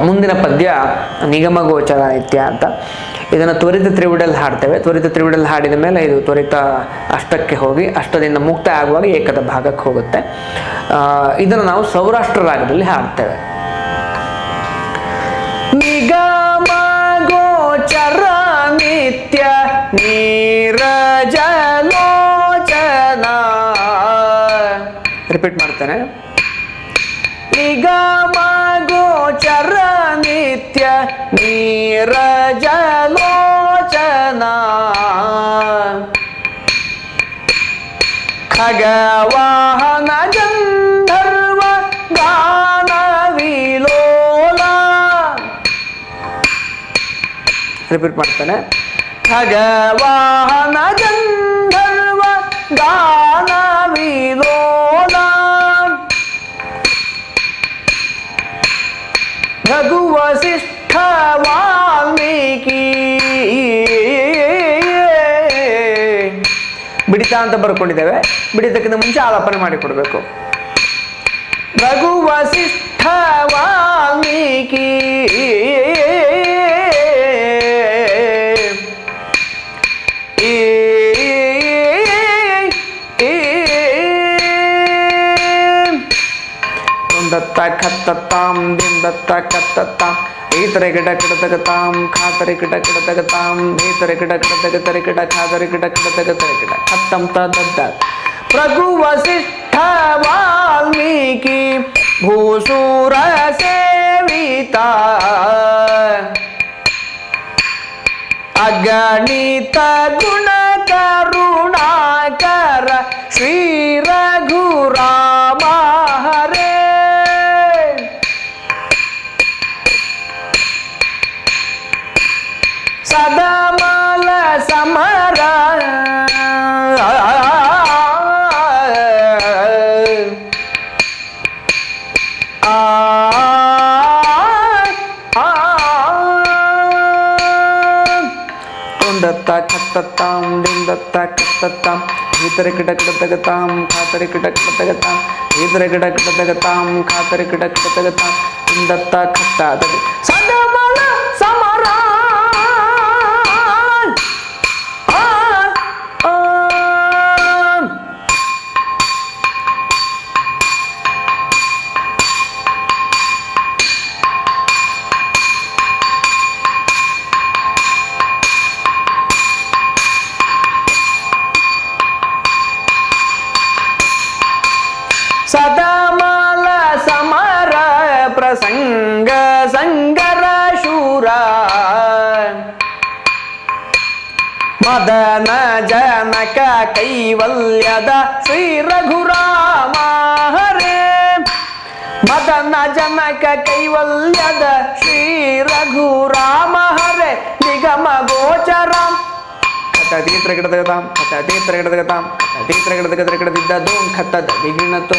ಮುಂದಿನ ಪದ್ಯ ನಿಗಮ ಗೋಚರ ನಿತ್ಯ ಅಂತ. ಇದನ್ನು ತ್ವರಿತ ತ್ರಿವಿಡಲ್ಲಿ ಹಾಡ್ತೇವೆ. ತ್ವರಿತ ತ್ರಿವಿಡಲ್ಲಿ ಹಾಡಿದ ಮೇಲೆ ಇದು ತ್ವರಿತ ಅಷ್ಟಕ್ಕೆ ಹೋಗಿ ಅಷ್ಟದಿಂದ ಮುಕ್ತಾಯ ಆಗುವಾಗ ಏಕದ ಭಾಗಕ್ಕೆ ಹೋಗುತ್ತೆ. ಇದನ್ನು ನಾವು ಸೌರಾಷ್ಟ್ರ ರಾಗದಲ್ಲಿ ಹಾಡ್ತೇವೆ. ನಿಗಮ ಗೋಚರ ನಿತ್ಯ ನೀರಜಲೋಚನ. ರಿಪೀಟ್ ಮಾಡ್ತೇನೆ. ನಿಗಮ ಗೋಚರ ನಿತ್ಯ ನೀರಜಲೋಚನ. ಖಗವಾಹನ ಗಂಧರ್ವ ಗಾನ ವಿಲೋಲ. ರಿಪೀಟ್ ಮಾಡ್ತೇನೆ. ಖಗವಾಹನ ಗಂಧರ್ವ ಗಾನ ವಿಲೋಲ. ರಘು ವಸಿಷ್ಠ ವಾಲ್ಮೀಕಿ. ಬಿಡಿತ ಅಂತ ಬರ್ಕೊಂಡಿದ್ದೇವೆ. ಬಿಡಿತಕ್ಕಿಂತ ಮುಂಚೆ ಆಲಾಪನೆ ಮಾಡಿಕೊಡ್ಬೇಕು. ರಘು ವಸಿಷ್ಠ ವಾಲ್ಮೀಕಿ ದತ್ತ ಖತ್ತತಾಂ ದಿಂ ದತ್ತ ಖತ್ತತಾಂ ಈತರೆ ಗಿಡ ಕಿಡತಗತಾಂ ಖಾತರಿ ಗಿಡ ಕಿಡತಗತಾಂ ಈತರೆ ಗಿಡ ಕಿಡತಗತರಿ ಗಿಡ ಖಾತರಿ ಗಿಡ ಕಿಡತಗತರಿ ಗಿಡ ಖತ್ತಂ ತದ್ದ. ರಘು ವಸಿಷ್ಠ ವಾಲ್ಮೀಕಿ ಭೂಸೂರ ಸೇವಿತ. ಅಗಣಿತ ಗುಣ ಕರುಣಾಕರ ಶ್ರೀ ರಘುರಾಮ ಹರೇ. ಸದಮಲ ಸಮರ ದತ್ತ ಖತ್ತತಾಂ ದಿಂ ದತ್ತ ಖತ್ತತಾಂ ಈತರೆ ಗಿಡ ಕಿಡತಗತಾಂ ಖಾತರಿ ಗಿಡ ಕಿಡತಗತಾಂ ಈತರೆ ಗಿಡ ಕಿಡತಗತಾಂ ಖಾತರಿ ಗಿಡ ಕಿಡತಗತಾಂ ದಿಂ ದತ್ತ ಖತ್ತ. ಸದಮಲ ಸಮರ ಸದಮಲ ಸಮರ ಪ್ರಸಂಗ ಸಂಗರ ಶೂರ. ಮದನ ಜನಕ ಕೈವಲ್ಯದ ಶ್ರೀ ರಘುರಾಮ ಹರೇ. ಮದನ ಜನಕ ಕೈವಲ್ಯದ ಶ್ರೀ ರಘುರಾಮ ಹರೇ. ನಿಗಮ ಗೋಚರಂ ತೀತ್ರ ಗಿಡದಗತಾಂ ತೀತ್ರ ಗಿಡದಗತಾಂ ತೀತ್ರ ಗಿಡದಗದ್ರ ಗಿಡದಿದ್ದ ಧೂಮ್ ಖತ್ತದ ದಿಗಿಣತು.